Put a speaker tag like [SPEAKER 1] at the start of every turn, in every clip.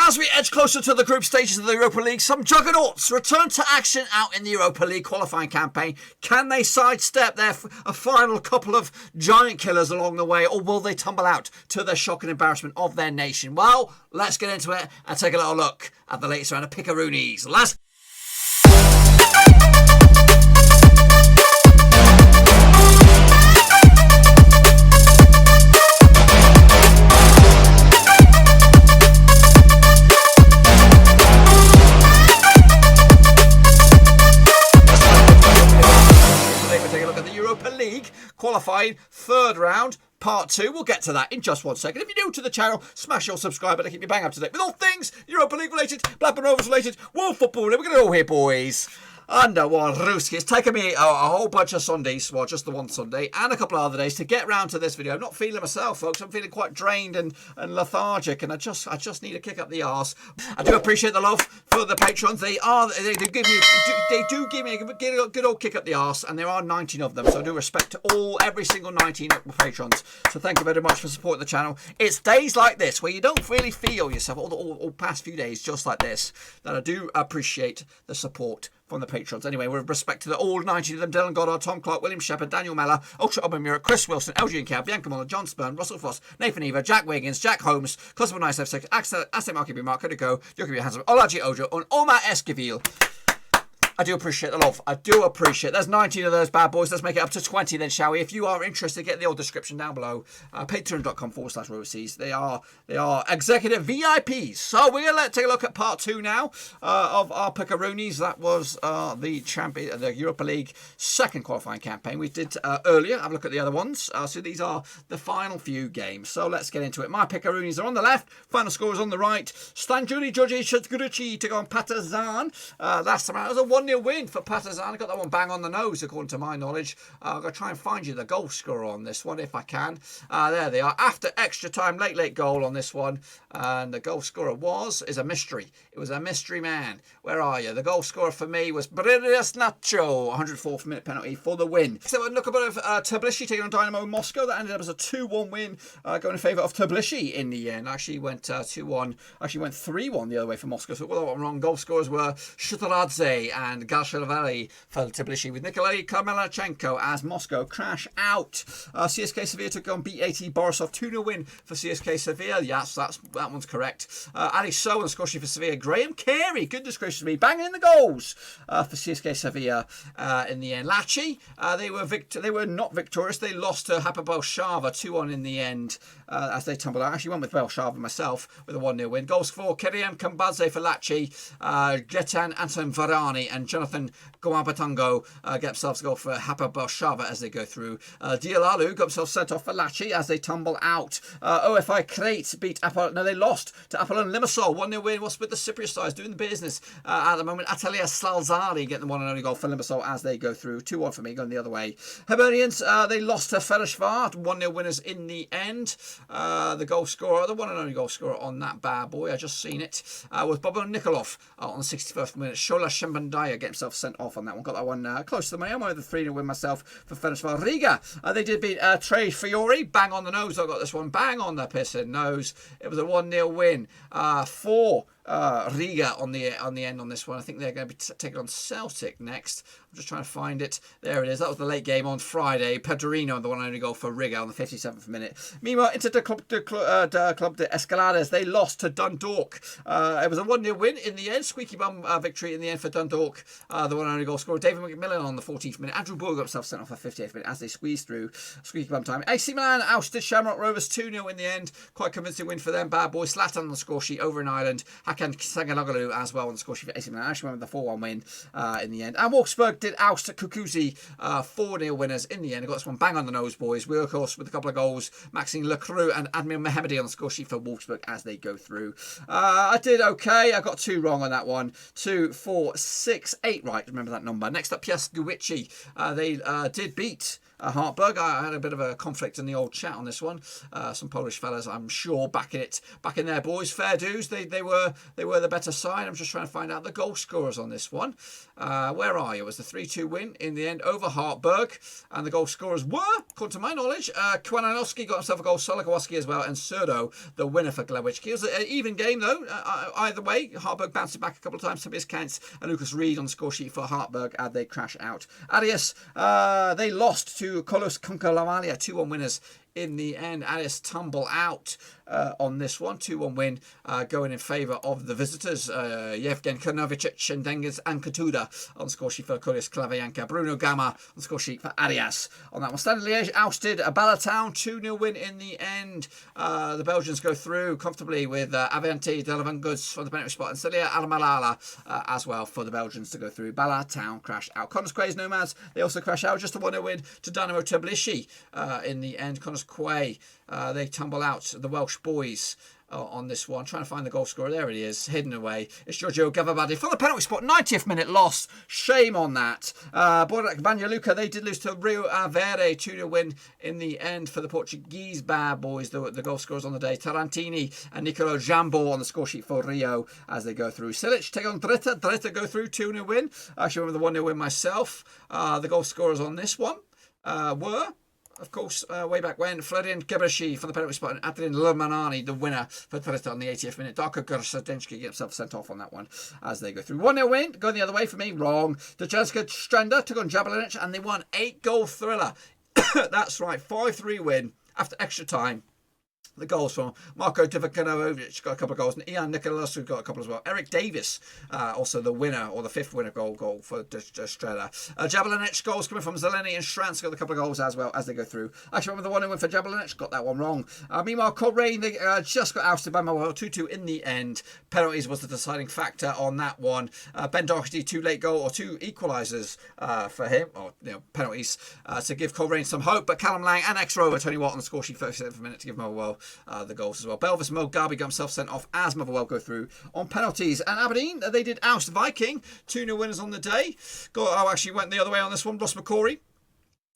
[SPEAKER 1] As we edge closer to the group stages of the Europa League, some juggernauts return to action out in the Europa League qualifying campaign. Can they sidestep their a final couple of giant killers along the way, or will they tumble out to the shock and embarrassment of their nation? Well, let's get into it and take a little look at the latest round of Pickaroonies. LASK. League qualifying third round, part 2. We'll get to that in just 1 second. If you're new to the channel, smash your subscribe button to keep you bang up to date with all things Europa League related, Blackburn Rovers related, world football. We're going to go here, boys. Under one, Ruski. It's taken me a whole bunch of Sundays, well, just the one Sunday, and a couple of other days to get round to this video. I'm not feeling myself, folks. I'm feeling quite drained and lethargic, and I just need to kick up the arse. I do appreciate the love for the patrons. They do give me a good old kick up the arse, and there are 19 of them, so I do respect to every single 19 patrons. So thank you very much for supporting the channel. It's days like this where you don't really feel yourself, all past few days just like this, that I do appreciate the support from the patrons. Anyway, with respect to all 19 of them: Dylan Goddard, Tom Clark, William Shepherd, Daniel Mellor, Ultra Obamura, Chris Wilson, LG and Cab, Bianca Muller, John Spurn, Russell Foss, Nathan Eva, Jack Wiggins, Jack Holmes, Cosmo Nice F6, Asset Mark B. Mark, Go, Jokovic Hansen, Olaji Ojo, and Omar Esquivel. I do appreciate the love. I do appreciate. There's 19 of those bad boys. Let's make it up to 20 then, shall we? If you are interested, get the old description down below. Patreon.com/overseas. They are executive VIPs. So we're going to take a look at part 2 now of our Pickaroonies. That was the Europa League second qualifying campaign we did earlier. Have a look at the other ones. So these are the final few games. So let's get into it. My Pickaroonies are on the left. Final score is on the right. Stanjuli Georgi Shadguruchi to go on Partizan. Last time out, it was a 1-0 win for Partizan. I got that one bang on the nose, according to my knowledge. I'm going to try and find you the goal scorer on this one, if I can. There they are. After extra time, late goal on this one. And the goal scorer is a mystery. It was a mystery man. Where are you? The goal scorer for me was Bridas Nacho. 104th minute penalty for the win. So look a bit of Tbilisi taking on Dynamo Moscow. That ended up as a 2-1 win, going in favour of Tbilisi in the end. Actually went 2-1. Actually went 3-1 the other way for Moscow. So well, I'm wrong. Goal scorers were Shutaradze and Galatasaray for Tbilisi, with Nikolai Kamelachenko as Moscow crash out. CSK Sevilla took on B80 Borisov. 2-0 win for CSK Sevilla. Yes, that one's correct. Ali So and scoring for Sevilla. Graham Carey, goodness gracious me, banging in the goals for CSK Sevilla in the end. Lachi, they were not victorious. They lost to Hapoel Warszawa 2-1 in the end as they tumbled out. I actually went with Warszawa myself with a 1-0 win. Goals for Kerem Kambadze for Lachi, Gjilan Anton Varani and Jonathan Gomabatango get themselves a goal for Hapoel Warszawa as they go through. Dialalu got himself sent off for Lachi as they tumble out. OFI Crete beat APOEL. No, they lost to APOEL and Limassol. 1-0 win. What's with the Cypriot sides doing the business at the moment? Atalia Salzari getting the one and only goal for Limassol as they go through. 2-1 for me, going the other way. Hibernians, they lost to Ferencváros. 1-0 winners in the end. The goal scorer, the one and only goal scorer on that bad boy, I just seen it, was Bobo Nikolov on the 61st minute. Shola Shembandaya get himself sent off on that one. Got that one close to the money. I'm over the 3-0 win myself for Ferencváros. Riga, they did beat Trey Fiore. Bang on the nose. I got this one. Bang on the pissing nose. It was a 1-0 win for Riga on the end on this one. I think they're going to be taking on Celtic next. I'm just trying to find it. There it is. That was the late game on Friday. Pedrino, the one and only goal for Riga on the 57th minute. Meanwhile, Inter de Club de Escalades, they lost to Dundalk. It was a 1-0 win in the end. Squeaky bum victory in the end for Dundalk. The one and only goal scorer, David McMillan on the 14th minute. Andrew Bull got himself sent off at 58th minute as they squeezed through. Squeaky bum time. AC Milan ousted Shamrock Rovers 2-0 in the end. Quite convincing win for them. Bad boys. Slatan on the score sheet over in Ireland. Hakan Saganoglu as well on the score sheet for AC Milan. Actually went with the 4-1 win in the end. And Wolfsburg did oust Kukuzi, 4-0 winners in the end. I got this one bang on the nose, boys. We, of course, with a couple of goals, Maxine Lecroux and Admir Mehmedi on the score sheet for Wolfsburg as they go through. I did okay. I got 2 wrong on that one. 2, 4, 6, 8 right. Remember that number. Next up, Piast Gwici. They did beat Hartberg. I had a bit of a conflict in the old chat on this one. Some Polish fellas, I'm sure, back in there, boys. Fair dues. They were the better side. I'm just trying to find out the goal scorers on this one. Where are you? It was the 3-2 win in the end over Hartberg, and the goal scorers were, according to my knowledge, Kwiatkowski got himself a goal, Solokowski as well, and Serdo, the winner for Gliwice. It was an even game though. Either way, Hartberg bounced it back a couple of times. Tobias Kantz and Lucas Reed on the score sheet for Hartberg, and they crash out. Arias, they lost to Kolos Konkolamalia, 2-1 winners in the end. Arias tumble out on this one. 2-1 win going in favour of the visitors. Yevgen Konovicic and Dengiz Ankatuda on the score sheet for Kolis Klavianka. Bruno Gama on the score sheet for Arias on that one. Standard Liège ousted Ballatown. 2-0 win in the end. The Belgians go through comfortably with Avanti, Delavan Goods for the penalty spot, and Celia Almalala as well for the Belgians to go through. Ballatown crash out. Connors Quay's Nomads, they also crash out. Just a 1-0 win to Dynamo Tbilisi in the end. Connors Quay, they tumble out. The Welsh boys on this one. Trying to find the goal scorer. There it is, hidden away. It's Giorgio Gavabadi for the penalty spot. 90th minute loss. Shame on that. Borac Banyaluka, they did lose to Rio Ave. 2-0 win in the end for the Portuguese bad boys. The goal scorers on the day, Tarantini and Nicolo Jambo on the score sheet for Rio as they go through. Silic take on Drita. Drita go through. 2-0 win. I actually remember the 1-0 win myself. The goal scorers on this one were, of course, way back when, Florian Gebrshi for the penalty spot, and Adrian Lermanani, the winner for Drita on the 80th minute. Darko Grsadensky get himself sent off on that one as they go through. 1-0 win, going the other way for me, wrong. Dunajská Streda took on Jablonec and they won 8-goal thriller. That's right, 5-3 win after extra time. The goals from Marko Divakanovic got a couple of goals, and Ian Nicolasu got a couple as well. Eric Davis, also the winner, or the 5th winner goal for Streda. Jablonec goals coming from Zeleny and Shrans got a couple of goals as well as they go through. Actually, remember the one who went for Jablonec, got that one wrong. Meanwhile, Coleraine, they just got ousted by Motherwell, 2-2 in the end. Penalties was the deciding factor on that one. Ben Doherty, 2 late goal, or 2 equalisers for him, or penalties to give Coleraine some hope. But Callum Lang and ex-Rover Tony Watt on the score sheet, 37th minute to give Motherwell the goals as well. Belvis Mugabe got himself sent off as Motherwell go through on penalties. And Aberdeen, they did oust Viking. 2-0 winners on the day. Actually went the other way on this one. Ross McCory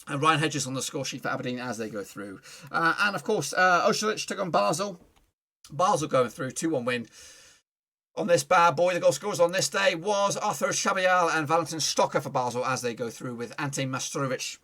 [SPEAKER 1] and Ryan Hedges on the score sheet for Aberdeen as they go through. And of course, Osherlich took on Basel. Basel going through, 2-1 win. On this bad boy, the goal scorers on this day was Arthur Shabayal and Valentin Stocker for Basel as they go through, with Ante Mastorovic,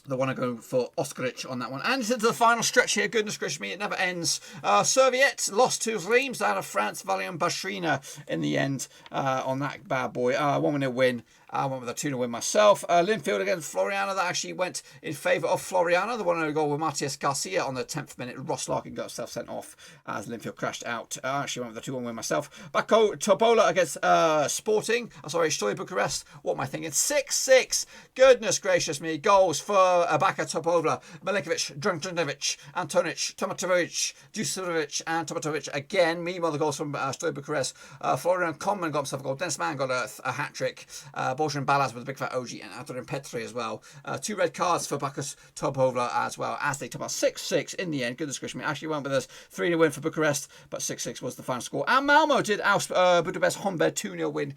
[SPEAKER 1] the one I go for Oskaric on that one. And into the final stretch here. Goodness gracious me, it never ends. Serviette lost to Reims out of France. Valiant Bashrina in the end on that bad boy. 1-0 win. I went with a 2-0 win myself. Linfield against Floriana. That actually went in favour of Floriana. The 1-0 goal with Matias Garcia on the 10th minute. Ross Larkin got himself sent off as Linfield crashed out. I actually went with a 2-1 win myself. Bako Topola against Stoy Bucharest. What am I thinking? 6-6. Goodness gracious me. Goals for Baka Topola, Milinkovic, Drunjanovic, Antonic, Tomatovic, Duserovic, and Tomatovic again. Meanwhile, the goals from Stoy Bucharest. Florian Conman got himself a goal. Dennis Mann got a hat-trick. Bojan Balaz with a big fat OG, and Antonin Petri as well. 2 red cards for Bakus Topola as well, as they top up 6-6 in the end. Goodness gracious me. Actually went with us 3-0 win for Bucharest, but 6-6 was the final score. And Malmo did oust Budapest Honved 2-0 win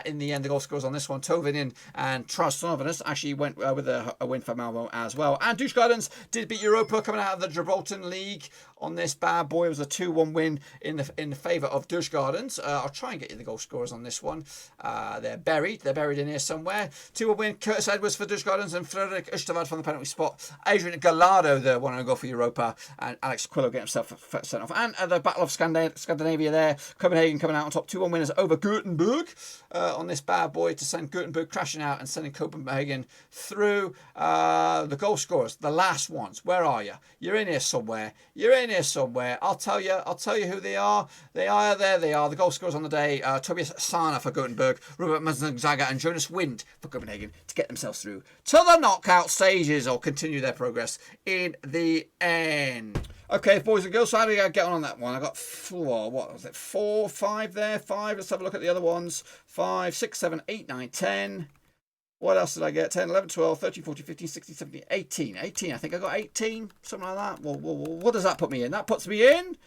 [SPEAKER 1] in the end. The goal scorers on this one, Tovinin and Trasnovenis, actually went with a win for Malmo as well. And Douche Gardens did beat Europa, coming out of the Gibraltar League on this bad boy. It was a 2-1 win in favour of Douche Gardens. I'll try and get you the goal scorers on this one. They're buried in here somewhere. 2-1 win, Curtis Edwards for Douche Gardens and Frederick Ustavad from the penalty spot. Adrian Gallardo, the one who go for Europa, and Alex Quillo getting himself sent off. And the Battle of Scandinavia there, Copenhagen coming out on top. 2-1 winners over Gothenburg on this bad boy to send Gothenburg crashing out and sending Copenhagen through. The goal scorers, the last ones, where are you? You're in here somewhere. I'll tell you who they are. They are. The goal scorers on the day, Tobias Sana for Gothenburg, Robert Mazzaga and Jonas Wind for Copenhagen to get themselves through to the knockout stages, or continue their progress in the end. Okay, boys and girls, so how do I get on that one? I got 4, 5 there, 5. Let's have a look at the other ones. 5, 6, 7, 8, 9, 10. What else did I get? 10, 11, 12, 13, 14, 15, 16, 17, 18. 18, I think I got 18, something like that. Well, what does that put me in? That puts me in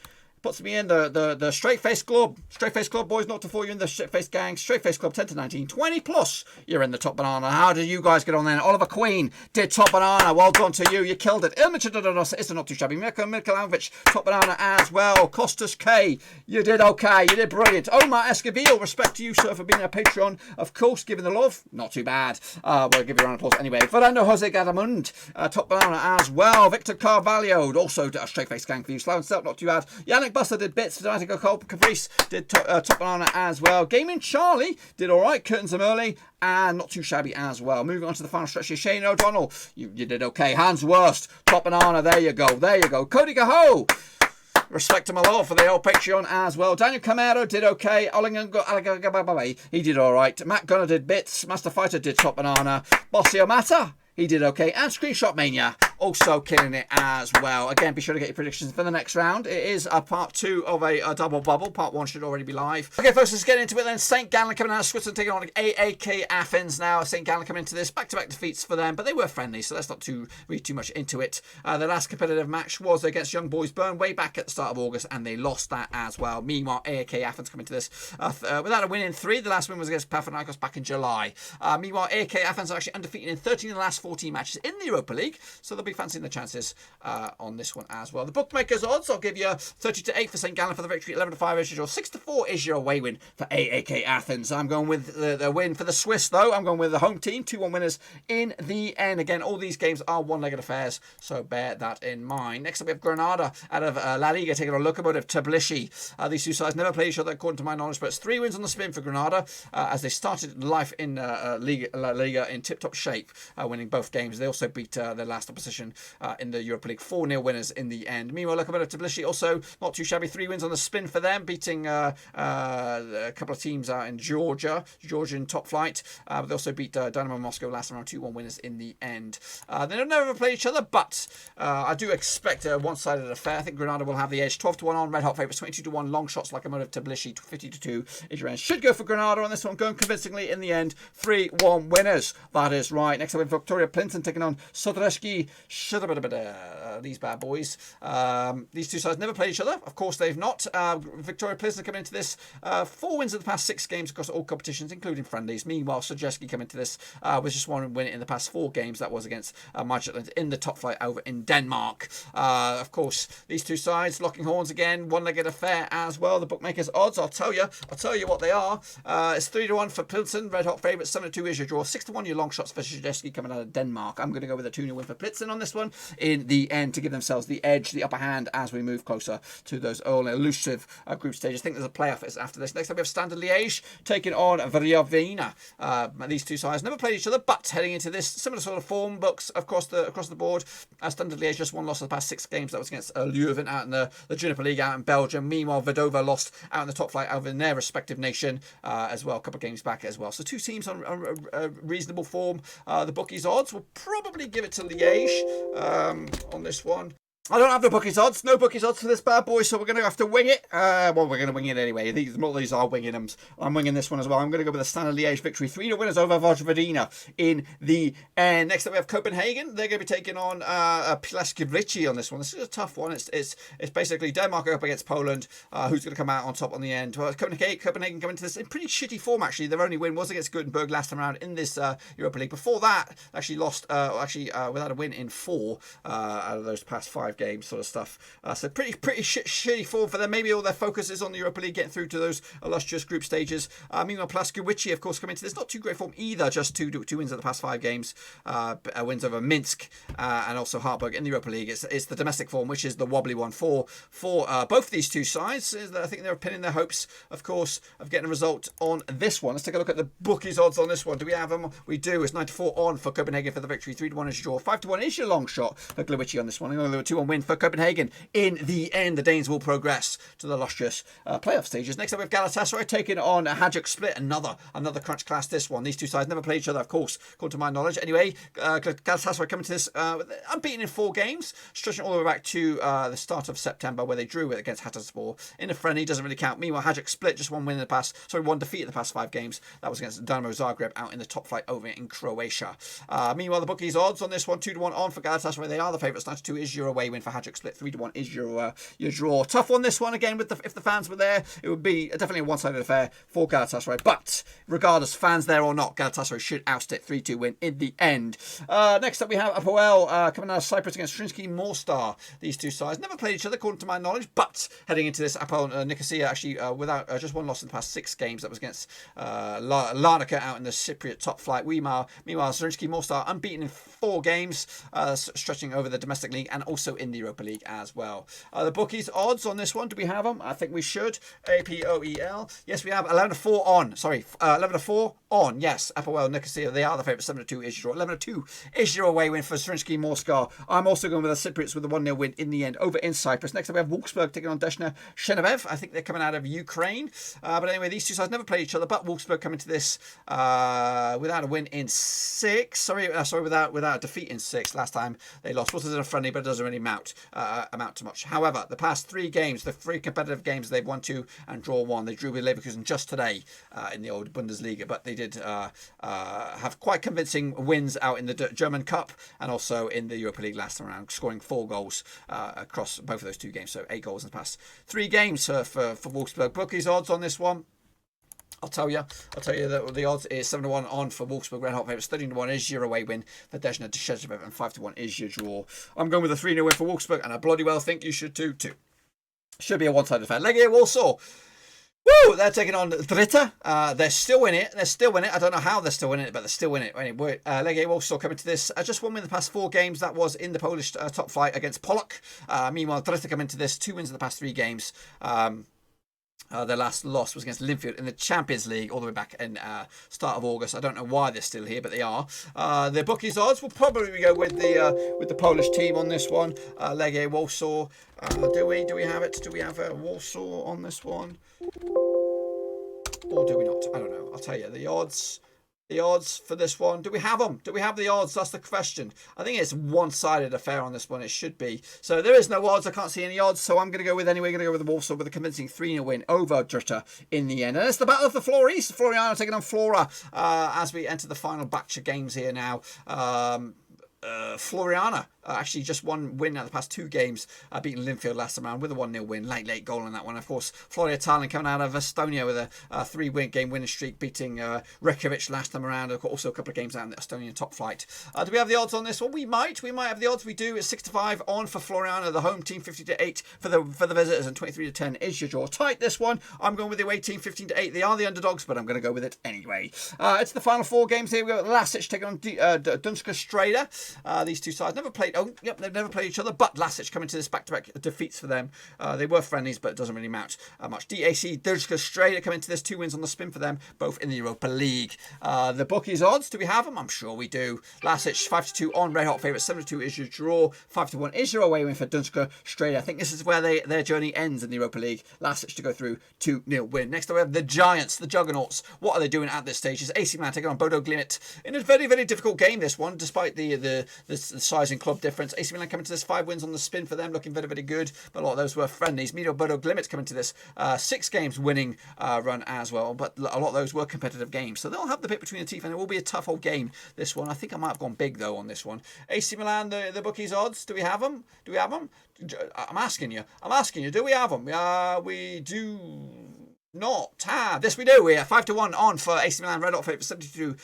[SPEAKER 1] puts me in the straight-faced club. Straight-faced club, boys, not to fool you in the straight-faced gang. Straight-faced club, 10 to 19, 20 plus. You're in the top banana. How did you guys get on then? Oliver Queen did top banana. Well done to you. You killed it. Ilmic is not too shabby. Milkovic, top banana as well. Costas K, you did okay. You did brilliant. Omar Escobil, respect to you, sir, for being a Patreon. Of course, giving the love. Not too bad. We'll give you a round of applause anyway. Fernando Jose Gadamund, top banana as well. Victor Carvalho, also a straight-faced gang for you. Slow and Stelp, not too bad. Yannick Buster did bits. Domenico Caprice did top banana as well. Gaming Charlie did all right. Curtains them early. And not too shabby as well. Moving on to the final stretch here. Shane O'Donnell, you did okay. Hans Worst, top banana. There you go. There you go. Cody Gaho, respect him a lot for the old Patreon as well. Daniel Camero did okay. He did all right. Matt Gunner did bits. Master Fighter did top banana. Bossy Omata, he did okay. And Screenshot Mania, also killing it as well. Again, be sure to get your predictions for the next round. It is a part 2 of a double bubble. Part 1 should already be live. Okay, folks, let's get into it then. St.Gallen coming out of Switzerland, taking on AEK Athens now. St.Gallen coming into this. Back-to-back defeats for them, but they were friendly, so let's not read too much into it. The last competitive match was against Young Boys Bern way back at the start of August, and they lost that as well. Meanwhile, AEK Athens coming to this without a win in 3. The last win was against Panathinaikos back in July. Meanwhile, AEK Athens are actually undefeated in 13 of the last 14 matches in the Europa League, so they'll be fancying the chances on this one as well. The bookmakers odds, I'll give you 30 to 8 for St. Gallen for the victory, 11 to 5 is your draw, 6 to 4 is your away win for AEK Athens. I'm going with the win for the Swiss though. I'm going with the home team, 2-1 winners in the end. Again, all these games are one-legged affairs, so bear that in mind. Next up we have Granada out of La Liga taking on Lokomotiv Tbilisi. These two sides never played each other according to my knowledge, but it's 3 wins on the spin for Granada as they started life in La Liga in tip-top shape, winning both games. They also beat their last opposition in the Europa League, 4-0 winners in the end. Meanwhile, Lokomotiv Tbilisi also not too shabby, 3 wins on the spin for them, beating a couple of teams out in Georgian top flight. They also beat Dynamo Moscow last round, 2-1 winners in the end. They don't never play each other, but I do expect a one-sided affair. I think Granada will have the edge. 12 to 1 on red hot favourites, 22 to 1 long shots. Lokomotiv Tbilisi 50 to 2 is your end. Should go for Granada on this one, going convincingly in the end. 3-1 winners. That is right. Next up we have Victoria Plinton taking on Zrinjski. These bad boys. These two sides never played each other. Of course, they've not. Victoria Plinton coming into this 4 wins in the past 6 games across all competitions, including friendlies. Meanwhile, Zrinjski coming into this with just 1 win in the past 4 games. That was against Midtjylland in the top flight over in Denmark. Of course, these two sides locking horns again. One-legged affair as well. The bookmakers' odds, I'll tell you what they are. It's 3 to 1 for Plinton, red hot favourite. 7 to 2 is your draw. 6 to 1 your long shots for Zrinjski coming out of Denmark. I'm going to go with a 2-0 win for Plinton on this one in the end to give themselves the edge, the upper hand as we move closer to those early elusive group stages. I think there's a playoff after this. Next up we have Standard Liège taking on Vojvodina. These two sides never played each other, but heading into this similar sort of form books across the board. Standard Liège just 1 loss of the past 6 games. That was against Leuven out in the Juniper League out in Belgium. Meanwhile, Vadova lost out in the top flight over in their respective nation as well, a couple of games back as well. So 2 teams on reasonable form. The bookies odds will probably give it to Liège on this one. I don't have the bookies odds. No bookies odds for this bad boy, so we're going to have to wing it. Well, we're going to wing it anyway. These are winging them. I'm winging this one as well. I'm going to go with a Standard Liège victory. 3-0 winners over Vojvodina in the end. Next up, we have Copenhagen. They're going to be taking on Piast on this one. This is a tough one. It's basically Denmark up against Poland. Who's going to come out on top on the end? Well, Copenhagen coming into this in pretty shitty form, actually. Their only win was against Gothenburg last time around in this Europa League. Before that, actually lost, without a win in 4 out of those past 5 games sort of stuff. So pretty shitty form for them. Maybe all their focus is on the Europa League, getting through to those illustrious group stages. Meanwhile, Gliwice, of course, coming into this, not too great form either, just two wins in the past 5 games. Wins over Minsk and also Hartberg in the Europa League. It's the domestic form, which is the wobbly one for both of these two sides. I think they're pinning their hopes, of course, of getting a result on this one. Let's take a look at the bookies odds on this one. Do we have them? We do. It's 9 to 4 on for Copenhagen for the victory. 3 to 1 is your draw. 5 to 1 is your long shot for Gliwice on this one. Another 2-1 win for Copenhagen. In the end, the Danes will progress to the illustrious playoff stages. Next up, we have Galatasaray taking on Hajduk Split. Another crunch class. This one. These two sides never played each other, of course, according to my knowledge. Anyway, Galatasaray coming to this unbeaten in 4 games, stretching all the way back to the start of September, where they drew it against Hatayspor in a friendly. Doesn't really count. Meanwhile, Hajduk Split just 1 defeat in the past 5 games. That was against Dynamo Zagreb out in the top flight over in Croatia. Meanwhile, the bookies odds on this one 2 to 1 on for Galatasaray. They are the favourites. 9 to 2 is your away win win for Hajduk. Split 3-1 is your draw. Tough one, this one again. If the fans were there, it would be definitely a one-sided affair for Galatasaray. But regardless, fans there or not, Galatasaray should oust it. 3-2 win in the end. Next up, we have APOEL coming out of Cyprus against Zrinjski Mostar. These two sides never played each other, according to my knowledge. But heading into this, APOEL Nikosia actually without just one loss in the past 6 games. That was against Larnaca out in the Cypriot top flight. Meanwhile, Zrinjski Mostar unbeaten in 4 games, stretching over the domestic league and also in the Europa League as well. The bookies odds on this one, do we have them? I think we should. APOEL. Yes, we have 11-4 on. Sorry, 11-4 on. Yes, APOEL Nikosia, they are the favourite. 7-2 is your draw. 11-2 is your away win for Zrinjski Mostar. I'm also going with the Cypriots with a 1-0 win in the end over in Cyprus. Next up, we have Wolfsburg taking on Desna Chernigov. I think they're coming out of Ukraine. But anyway, these two sides never played each other, but Wolfsburg coming to this without a win in 6. Sorry, without a defeat in 6. Last time they lost. Was in a friendly, but it doesn't really amount to much. However, the past 3 games, the 3 competitive games, they've won 2 and draw 1. They drew with Leverkusen just today in the old Bundesliga, but they did have quite convincing wins out in the German Cup and also in the Europa League last round, scoring 4 goals across both of those 2 games. So 8 goals in the past 3 games for Wolfsburg. Bookies odds on this one, I'll tell you that the odds is 7-1 on for Wolfsburg. Red hot favourites. 13-1 is your away win for Desna Chernigov, and 5-1 is your draw. I'm going with a 3-0 win for Wolfsburg, and I bloody well think you should too. Should be a one-sided affair. Legia Warsaw. Woo! They're taking on Drita. They're still in it. I don't know how they're still in it, but they're still in it. Anyway, Legia Warsaw coming to this. Just 1 win in the past 4 games. That was in the Polish top flight against Pollock. Meanwhile, Drita coming to this. 2 wins in the past 3 games. Their last loss was against Linfield in the Champions League all the way back in start of August. I don't know why they're still here, but they are. Their bookies odds will probably go with the Polish team on this one. Legia Warsaw. Do we have it? Do we have Warsaw on this one? Or do we not? I don't know. I'll tell you the odds. The odds for this one. Do we have them? Do we have the odds? That's the question. I think it's one-sided affair on this one. It should be. So there is no odds. I can't see any odds. So I'm going to go with anyway. Going to go with the Warsaw with a convincing 3-0 win over Drita in the end. And it's the battle of the Flora East. Floriana taking on Flora as we enter the final batch of games here now. Floriana actually just 1 win out of the past 2 games, beating Linfield last round with a 1-0 win. Late goal on that one. Of course, Flora Tallinn coming out of Estonia with a 3-game winning streak, beating Reykjavik last time around. Also a couple of games out in the Estonian top flight. Do we have the odds on this one? We might have the odds. We do. It's 6-5 on for Floriana, the home team. 50-8 for the visitors, and 23-10 is your draw. Tight this one. I'm going with the away team. 15-8. They are the underdogs, but I'm going to go with it anyway. It's the final 4 games here. We got Lasic taking on Dunajská Streda. These two sides never played. Oh, yep, they've never played each other. But Lasic coming to this back-to-back defeats for them. They were friendlies, but it doesn't really amount much. DAC Dunajská Streda coming to this 2 wins on the spin for them, both in the Europa League. The bookies odds, do we have them? I'm sure we do. Lasic 5-2 on, red hot favourite. 7-2 is your draw. 5-1 is your away win for Dunajská Streda. I think this is where their journey ends in the Europa League. Lasic to go through 2-0 win. Next up we have the Giants, the Juggernauts. What are they doing at this stage? Is AC Milan taking on Bodo Glimt in a very, very difficult game, this one, despite the size and club difference. AC Milan coming to this 5 wins on the spin for them, looking very, very good, but a lot of those were friendlies. Meanwhile, Bodo Glimt coming to this 6 games winning run as well, but a lot of those were competitive games, so they'll have the bit between the teeth, and it will be a tough old game, this one. I think I might have gone big though on this one. AC Milan, the bookies odds, do we have them? I'm asking you, do we have them? We do not have. This we do. We are 5-1 on for AC Milan. Red hot favourite. 72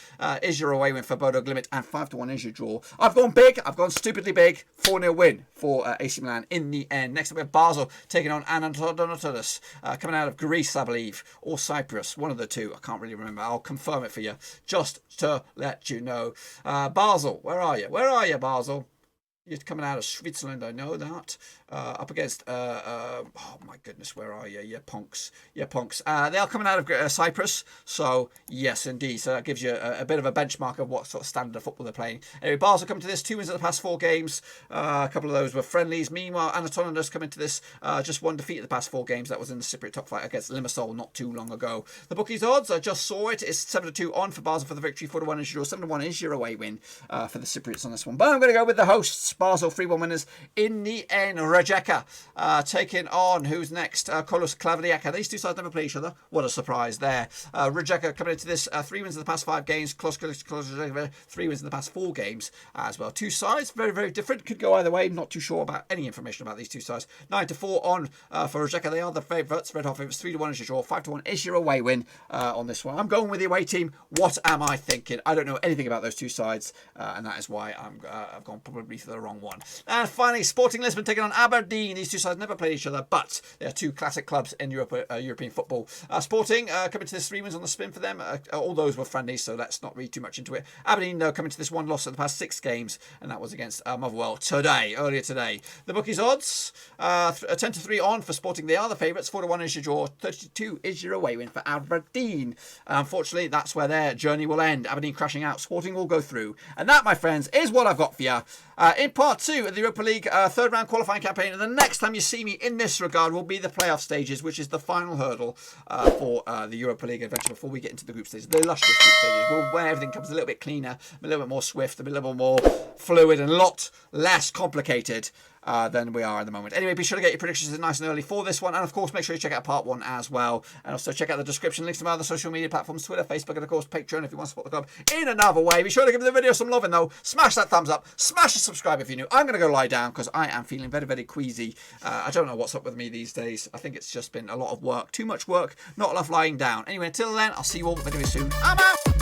[SPEAKER 1] is your away win for Bodo Glimt, and 5-1 is your draw. I've gone big. I've gone stupidly big. 4-0 win for AC Milan in the end. Next up we have Basel taking on Anatolis, coming out of Greece, I believe, or Cyprus. One of the two. I can't really remember. I'll confirm it for you just to let you know. Basel, where are you? Where are you, Basel? You're coming out of Switzerland, I know that. Up against, oh my goodness, where are you? You punks. They are coming out of Cyprus, so yes, indeed. So that gives you a bit of a benchmark of what sort of standard of football they're playing. Anyway, Basel coming to this, 2 wins in the past 4 games. A couple of those were friendlies. Meanwhile, Anatolis coming to this, just 1 defeat in the past 4 games. That was in the Cypriot top flight against Limassol not too long ago. The bookies odds, I just saw it. It's 7-2 on for Basel for the victory. 4-1 is your 7-1 is your away win for the Cypriots on this one. But I'm going to go with the hosts. Basel 3-1 winners in the end. Rijeka taking on, who's next? Kolos Klavdiaka. These two sides never play each other. What a surprise there. Rijeka coming into this, 3 wins in the past 5 games. 3 wins in the past 4 games as well. Two sides, very, very different. Could go either way. Not too sure about any information about these two sides. 9-4 on for Rijeka. They are the favourites. Red Hot favourites. 3-1 is your draw. 5-1 is your away win on this one. I'm going with the away team. What am I thinking? I don't know anything about those two sides, and that is why I've gone probably for the wrong one. And finally, Sporting Lisbon taking on Aberdeen. These two sides never played each other, but they are two classic clubs in European football. Sporting coming to this 3 wins on the spin for them. All those were friendlies, so let's not read too much into it. Aberdeen coming to this 1 loss in the past 6 games, and that was against Motherwell earlier today. The bookies odds 10-3 on for Sporting. They are the favourites. 4-1 is your draw. 32 is your away win for Aberdeen. Unfortunately, that's where their journey will end. Aberdeen crashing out. Sporting will go through, and that, my friends, is what I've got for you in part 2 of the Europa League 3rd round qualifying campaign. And the next time you see me in this regard will be the playoff stages, which is the final hurdle for the Europa League adventure before we get into the group stages. The illustrious group stages, where everything comes a little bit cleaner, a little bit more swift, a little bit more fluid, and a lot less complicated than we are at the moment. Anyway, be sure to get your predictions in nice and early for this one, and of course make sure you check out part 1 as well, and also check out the description, links to my other social media platforms, Twitter, Facebook, and of course Patreon if you want to support the club in another way. Be sure to give the video some loving though. Smash that thumbs up, smash the subscribe if you're new. I'm going to go lie down because I am feeling very, very queasy. I don't know what's up with me these days. I think it's just been a lot of work, too much work, not enough lying down. Anyway, until then, I'll see you all very soon. I'm out.